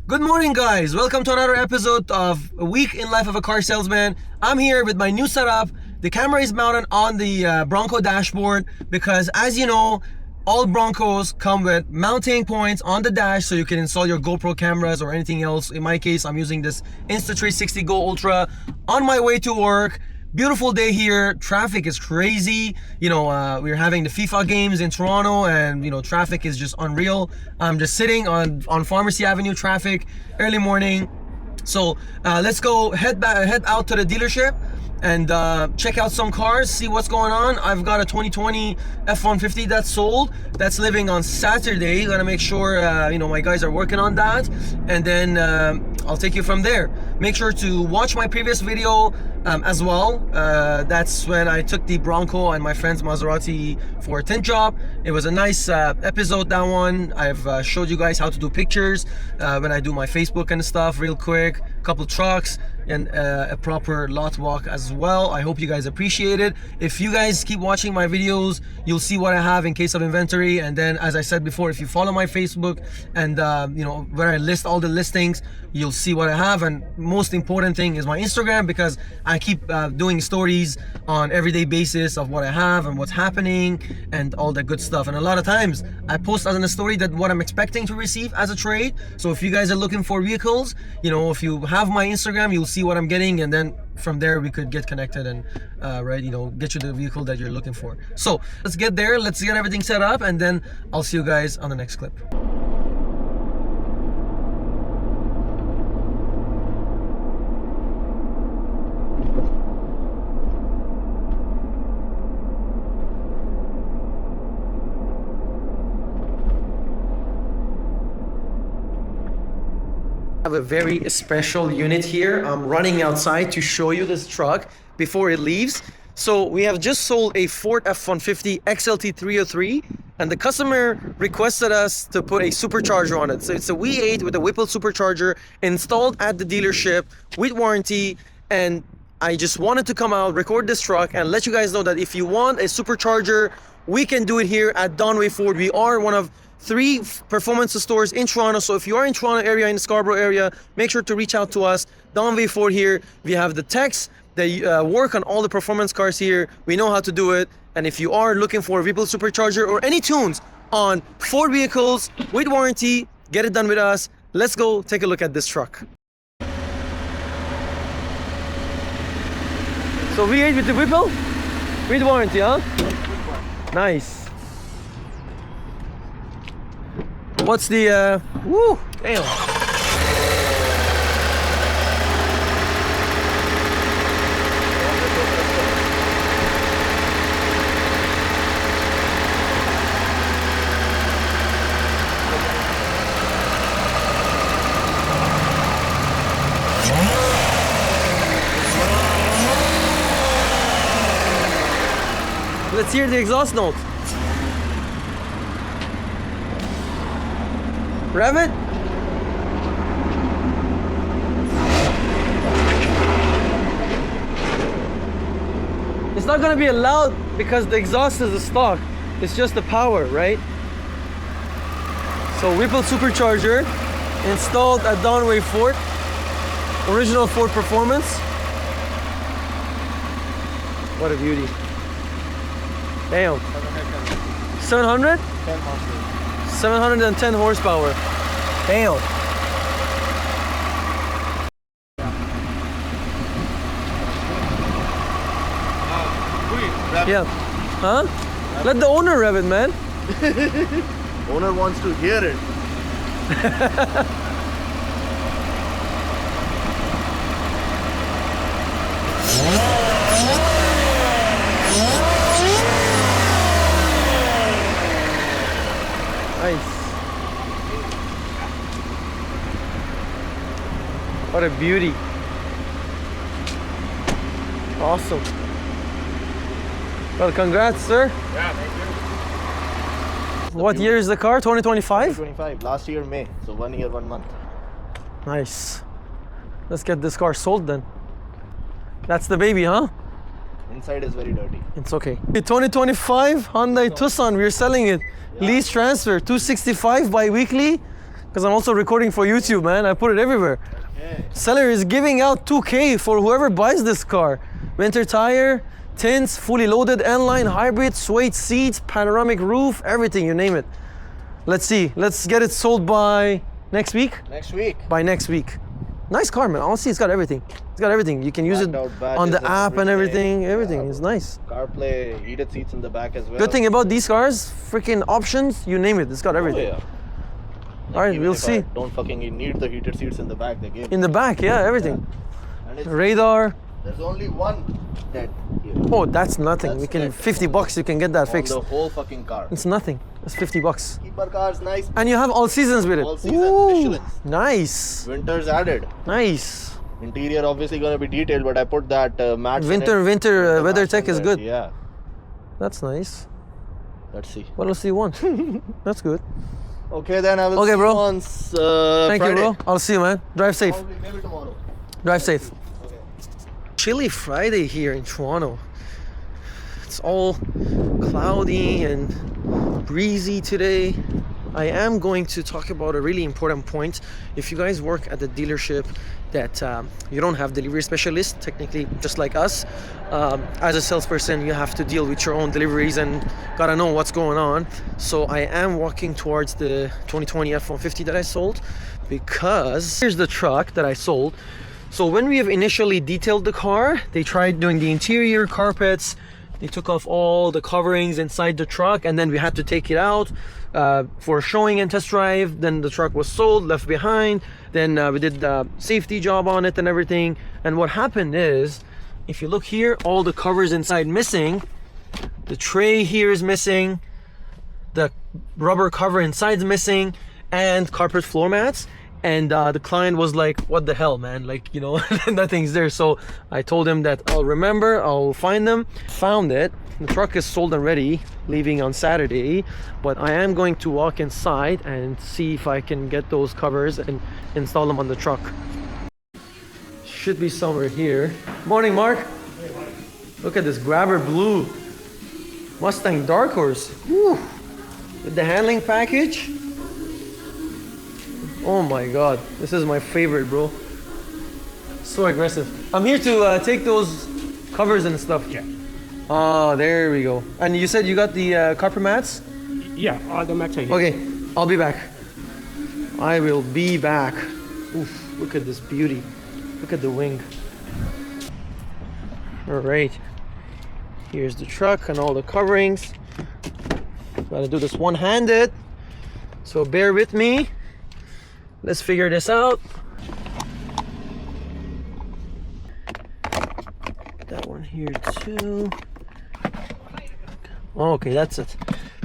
Good morning, guys. Welcome to another episode of A Week in Life of a Car Salesman. I'm here with my new setup. The camera is mounted on the Bronco dashboard because, as you know, all Broncos come with mounting points on the dash so you can install your GoPro cameras or anything else. In my case, I'm using this Insta360 Go Ultra on my way to work. Beautiful day here. Traffic is crazy. We're having the FIFA games in Toronto, and traffic is just unreal. I'm just sitting on Pharmacy Avenue traffic early morning. So let's go head out to the dealership and check out some cars, see what's going on. I've got a 2020 F-150 that's sold. That's living on Saturday. Gotta make sure my guys are working on that, and then I'll take you from there. Make sure to watch my previous video as well. That's when I took the Bronco and my friend's Maserati for a tint job. It was a nice episode, that one. I've showed you guys how to do pictures when I do my Facebook and stuff real quick. Couple trucks and a proper lot walk as well. I hope you guys appreciate it. If you guys keep watching my videos, you'll see what I have in case of inventory. And then, as I said before, if you follow my Facebook and where I list all the listings, you'll see what I have. And most important thing is my Instagram, because I keep doing stories on everyday basis of what I have and what's happening and all that good stuff. And a lot of times I post as in a story that what I'm expecting to receive as a trade. So if you guys are looking for vehicles, if you have my Instagram, you'll see what I'm getting, and then from there we could get connected and get you the vehicle that you're looking for. So let's get there, let's get everything set up, and then I'll see you guys on the next clip. I have a very special unit here. I'm running outside to show you this truck before it leaves. So we have just sold a Ford F-150 XLT 303, and the customer requested us to put a supercharger on it. So it's a V8 with a Whipple Supercharger installed at the dealership with warranty, and I just wanted to come out, record this truck, and let you guys know that if you want a supercharger, we can do it here at Donway Ford. We are one of 3 performance stores in Toronto. So if you are in Toronto area, in the Scarborough area, make sure to reach out to us. Donway Ford here. We have the techs that work on all the performance cars here. We know how to do it. And if you are looking for a Whipple Supercharger or any tunes on Ford vehicles with warranty, get it done with us. Let's go take a look at this truck. So V8 with the Whipple with warranty, huh? Nice. What's the woo, damn. Let's hear the exhaust note. Rev it. It's not gonna be loud because the exhaust is the stock. It's just the power, right? So Whipple Supercharger installed at Donway Ford. Original Ford Performance. What a beauty. Damn. 700? 710 horsepower. Damn. Yeah. Huh? Let the owner rev it, man. Owner wants to hear it. Nice. What a beauty. Awesome. Well, congrats, sir. Yeah, thank you. What year is the car? 2025? 2025. Last year May. So 1 year, 1 month. Nice. Let's get this car sold then. That's the baby, huh? Inside is very dirty. It's okay. The 2025 Hyundai Tucson, we're selling it. Yeah. Lease transfer, 265 bi-weekly, Because I'm also recording for YouTube, man. I put it everywhere. Okay. Seller is giving out 2K for whoever buys this car. Winter tire, tints, fully loaded, N-line, hybrid, suede seats, panoramic roof, everything, you name it. Let's see. Let's get it sold by next week. Next week. By next week. Nice car, man. Honestly, it's got everything. It's got everything. You can use it Blacked out on the badges app and everything. Everything Yeah. is nice. CarPlay, heated seats in the back as well. Good thing about these cars, freaking options, you name it. It's got Oh, everything. yeah. All right, Even we'll if see. I don't fucking need the heated seats in the back. They gave. In the back, yeah, everything. And it's, Radar. there's only one dent here. Oh, that's nothing. That's We can it. 50 bucks. You can get that On fixed. the whole fucking car. It's nothing. It's 50 bucks. Keeper car's nice. And you have all seasons with it. All season, Ooh, Michelins. nice, Winter's added. nice. Interior obviously gonna be detailed, but I put that matte. Winter weather tech is good. Yeah. That's nice. Let's see. What else do you want? That's good. Okay, then I will Okay, see bro. you on Thank Friday. you, bro. I'll see you, man. Drive safe. Probably maybe tomorrow. Drive safe. Okay. Chilly Friday here in Toronto. It's all cloudy and breezy today. I am going to talk about a really important point. If you guys work at the dealership that you don't have delivery specialists, technically just like us, as a salesperson you have to deal with your own deliveries and gotta know what's going on. So I am walking towards the 2020 F-150 that I sold, because here's the truck that I sold. So when we have initially detailed the car, they tried doing the interior carpets. They took off all the coverings inside the truck, and then we had to take it out for showing and test drive. Then the truck was sold, left behind. Then we did the safety job on it and everything. And what happened is, if you look here, all the covers inside missing. The tray here is missing. The rubber cover inside is missing, and carpet floor mats. And the client was like, what the hell, man? Like, you know, nothing's there. So I told him that I'll remember, I'll find them. Found it. The truck is sold and ready, leaving on Saturday. But I am going to walk inside and see if I can get those covers and install them on the truck. Should be somewhere here. Morning, Mark. Look at this grabber blue Mustang Dark Horse. Woo. With the handling package. Oh my god, this is my favorite, bro. So aggressive. I'm here to take those covers and stuff. Yeah. Oh, there we go. And you said you got the carpet mats? Yeah, the max I Okay, I'll be back. I will be back. Oof, look at this beauty. Look at the wing. Alright. Here's the truck and all the coverings. Gotta do this one-handed, so bear with me. Let's figure this out. That one here too. Okay, that's it.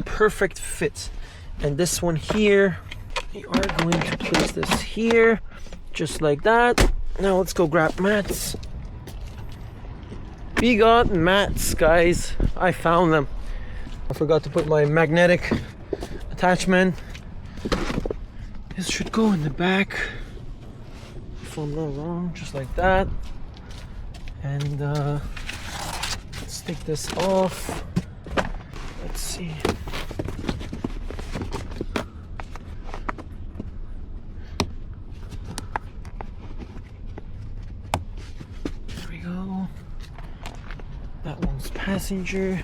Perfect fit. And this one here, we are going to place this here, just like that. Now let's go grab mats. We got mats, guys. I found them. I forgot to put my magnetic attachment. This should go in the back, if I'm not wrong, just like that. And let's take this off. Let's see. There we go. That one's passenger.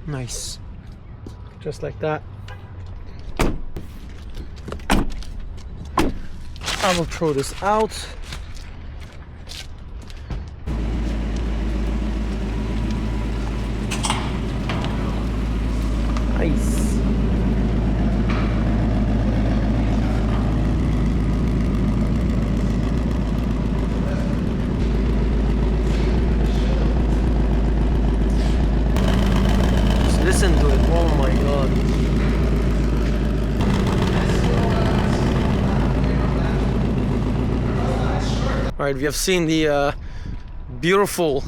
Nice. Just like that. I will throw this out. Nice. Listen to it. Oh my god. Alright, we have seen the beautiful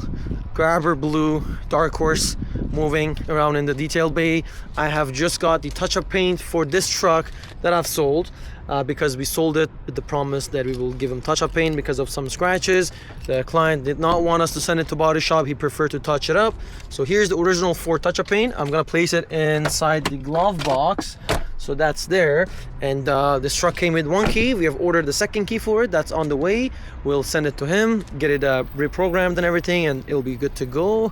grabber blue Dark Horse moving around in the detail bay. I have just got the touch-up paint for this truck that I've sold because we sold it with the promise that we will give him touch-up paint because of some scratches. The client did not want us to send it to body shop. He preferred to touch it up. So here's the original Ford touch-up paint. I'm gonna place it inside the glove box. So that's there, and this truck came with one key. We have ordered the second key for it. That's on the way. We'll send it to him, get it reprogrammed and everything, and it'll be good to go.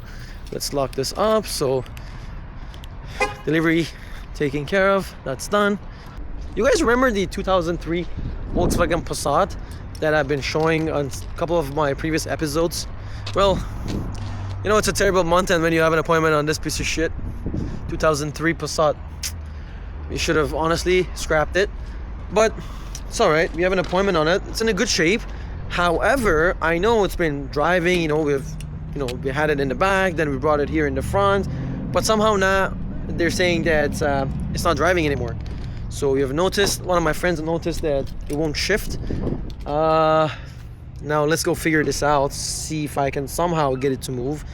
Let's lock this up. So delivery taken care of. That's done. You guys remember the 2003 Volkswagen Passat that I've been showing on a couple of my previous episodes? Well, you know, it's a terrible month, and when you have an appointment on this piece of shit, 2003 Passat, you should have honestly scrapped it, but it's all right. We have an appointment on it. It's in a good shape. However, I know it's been driving. You know, we had it in the back, then we brought it here in the front, but somehow now they're saying that it's not driving anymore. So we have noticed. One of my friends noticed that it won't shift. Now let's go figure this out. See if I can somehow get it to move.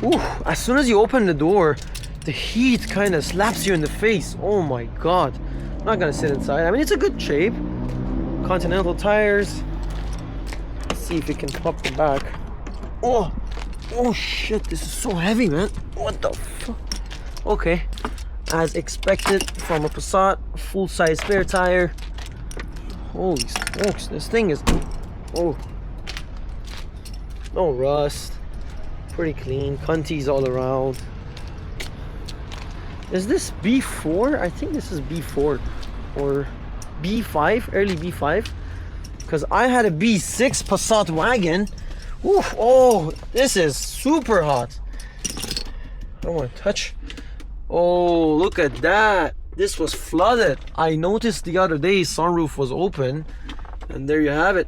Ooh! As soon as you open the door, the heat kind of slaps you in the face. Oh my god. I'm not gonna sit inside. I mean, it's a good shape. Continental tires. Let's see if it can pop the back. Oh shit, this is so heavy, man. What the fuck? Okay, as expected from a Passat, full-size spare tire. Holy smokes, this thing is, oh, no rust, pretty clean, cunties all around. Is this B4? I think this is B4 or B5, early B5, because I had a B6 Passat wagon. Oof, oh, this is super hot. I don't want to touch. Oh, look at that. This was flooded. I noticed the other day sunroof was open, and there you have it.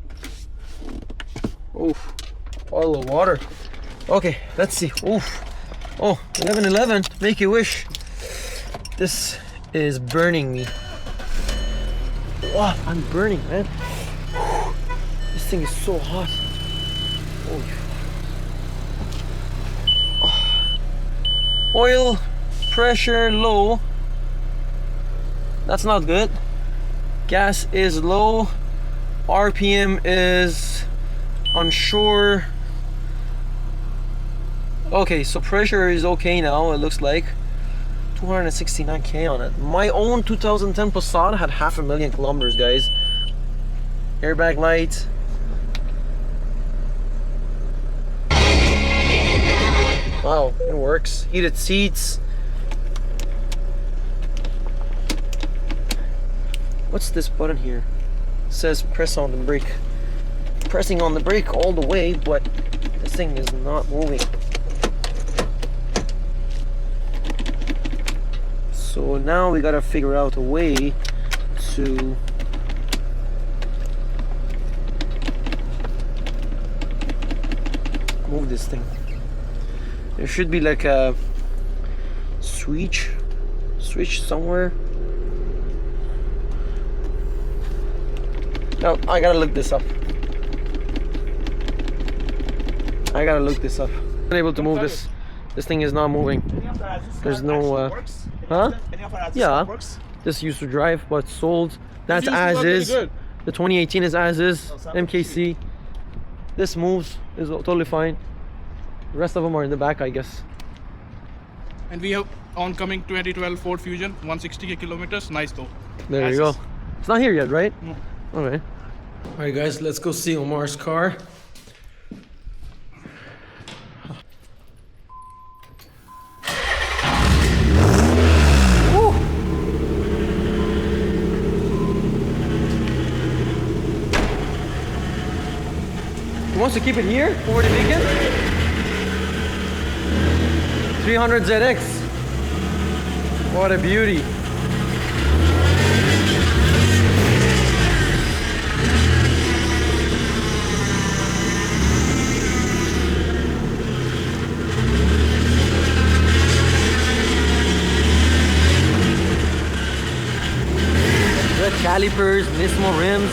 Oof, puddle of water. Okay, let's see. Oof. Oh, 1111, make a wish. This is burning me. Wow, I'm burning, man. This thing is so hot. Holy fuck. Oil pressure low. That's not good. Gas is low. RPM is unsure. Okay, so pressure is okay now, it looks like. 269k on it. My own 2010 Passat had 500,000 kilometers, guys. Airbag light. Wow, it works. Heated seats. What's this button here? It says press on the brake. Pressing on the brake all the way, but this thing is not moving. So now we gotta figure out a way to move this thing. There should be like a switch somewhere. No, I gotta look this up. I'm unable to move this. This thing is not moving. There's no huh? Yeah. This used to drive, but sold. That's as is. The 2018 is as is. MKC. This moves, is totally fine. The rest of them are in the back, I guess. And we have oncoming 2012 Ford Fusion, 160 kilometers. Nice though. There you go. It's not here yet, right? No. Okay. All right, guys, let's go see Omar's car. He wants to keep it here for the weekend? 300 ZX. What a beauty. Red calipers, Nismo rims.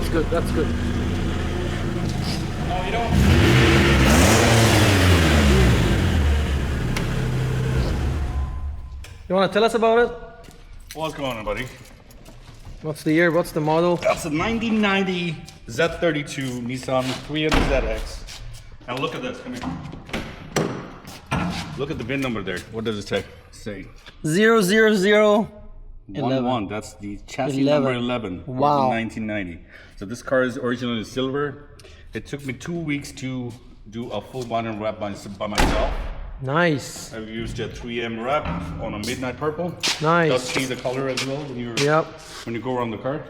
That's good. That's good. No, you don't. You want to tell us about it? What's going on, buddy? What's the year? What's the model? That's a 1990 Z32 Nissan 300ZX. And look at this, come here. Look at the VIN number there. What does it say? 000. 11. That's the chassis 11. number 11. Wow. 1990. So this car is originally silver. It took me 2 weeks to do a full body wrap by myself. Nice. I've used a 3M wrap on a midnight purple. Nice. It does change the color as well when you go around the car.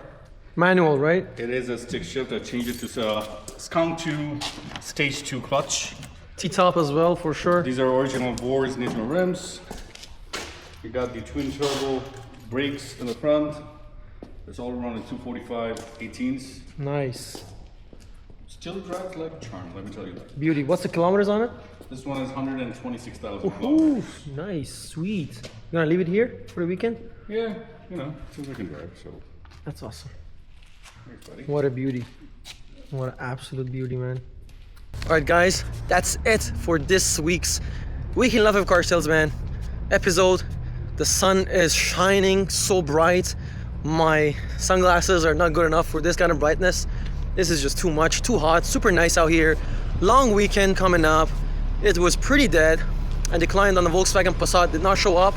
Manual, right? It is a stick shift. I changed it to skunk 2 stage 2 clutch. T-top as well, for sure. These are original Ford Nissan rims. You got the twin turbo brakes in the front. It's all around the 245 18s. Nice. Still drives like a charm, let me tell you that. Beauty. What's the kilometers on it? This one is 126,000 Ooh, kilometers. nice, sweet. You gonna leave it here for the weekend? Yeah, you know, since I can drive, so. That's awesome. Thanks, buddy. What a beauty. What an absolute beauty, man. All right, guys, that's it for this week's Week in Life of a Car Salesman episode. The sun is shining so bright. My sunglasses are not good enough for this kind of brightness. This is just too much, too hot, super nice out here. Long weekend coming up. It was pretty dead. I declined on the Volkswagen Passat, did not show up,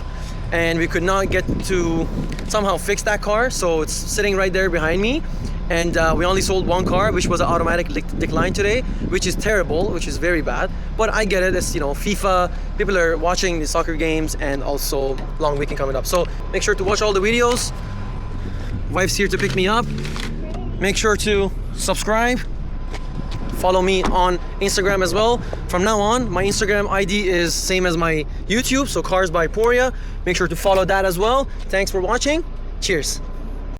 and we could not get to somehow fix that car, so it's sitting right there behind me. And we only sold one car, which was an automatic decline today, which is terrible, which is very bad. But I get it, it's, you know, FIFA, people are watching the soccer games, and also long weekend coming up. So make sure to watch all the videos. Wife's here to pick me up. Make sure to subscribe. Follow me on Instagram as well. From now on, my Instagram ID is same as my YouTube, so Cars by Poria. Make sure to follow that as well. Thanks for watching. Cheers.